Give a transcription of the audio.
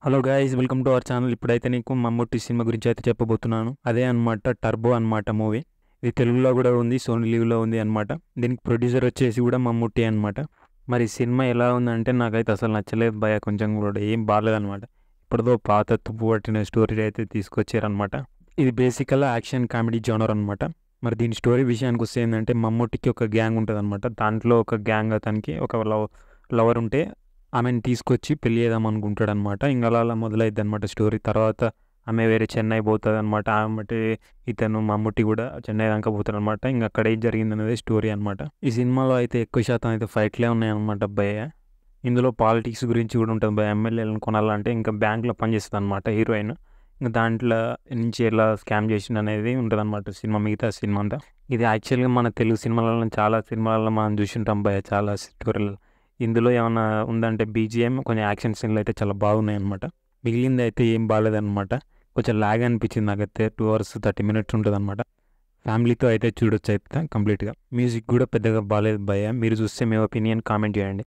Hello guys, welcome to our channel. ఇప్పుడైతే నీకు Mammootty cinema గురించి అయితే చెప్పబోతున్నాను. అదే అనమాట టర్బో అనమాట మూవీ. ఇది తెలుగులో కూడా ఉంది, సోనీ లీవ్లో ఉంది అనమాట. దీనికి ప్రొడ్యూసర్ వచ్చేసి కూడా మమ్ముట్టి అనమాట. మరి సినిమా ఎలా ఉందంటే నాకైతే అసలు నచ్చలేదు భయ, కొంచెం కూడా ఏం బాగాలేదనమాట. ఇప్పటిదో పాత తుప్పు పట్టిన స్టోరీ అయితే తీసుకొచ్చారనమాట. ఇది బేసికల్గా యాక్షన్ కామెడీ జోనర్ అనమాట. మరి దీని స్టోరీ విషయానికి వస్తే ఏంటంటే మమ్ముట్టికి ఒక గ్యాంగ్ ఉంటుంది అనమాట. దాంట్లో ఒక గ్యాంగ్ అతనికి ఒక లవర్ ఉంటే ఆమెను తీసుకొచ్చి పెళ్ళి చేద్దాం అనుకుంటాడు అనమాట. ఇంకా అలా మొదలైద్ది అనమాట స్టోరీ. తర్వాత ఆమె వేరే చెన్నై పోతుంది అనమాట. ఆమె ఇతను మమ్ముట్టి కూడా చెన్నై దాకా పోతాడు అనమాట. ఇంకా అక్కడ ఏం జరిగింది అనేది స్టోరీ అనమాట. ఈ సినిమాలో అయితే ఎక్కువ శాతం అయితే ఫైట్లే ఉన్నాయన్నమాట భయ్య. ఇందులో పాలిటిక్స్ గురించి కూడా ఉంటుంది భయ. ఎమ్మెల్యేలను కొనాలంటే ఇంకా బ్యాంక్లో పనిచేస్తుంది అనమాట హీరోయిన్. ఇంకా దాంట్లో నుంచి ఎలా స్కామ్ చేసింది అనేది ఉంటుంది అనమాట సినిమా, మిగతా సినిమా అంతా. ఇది యాక్చువల్గా మన తెలుగు సినిమాలలో చాలా సినిమాలలో మనం చూసింటాం భయ, చాలా స్టోరీలు. ఇందులో ఏమైనా ఉందంటే బీజిఎం, కొంచెం యాక్షన్ సీన్లు అయితే చాలా బాగున్నాయి అనమాట. మిగిలింది అయితే ఏం బాగాలేదన్నమాట. కొంచెం లాగ్ అనిపించింది నాకైతే. 2 hours 30 minutes ఉంటుంది అనమాట. ఫ్యామిలీతో అయితే చూడొచ్చు అయితే కంప్లీట్గా. మ్యూజిక్ కూడా పెద్దగా బాగాలేదు భయ్య. మీరు చూస్తే మీ ఒపీనియన్ కామెంట్ చేయండి.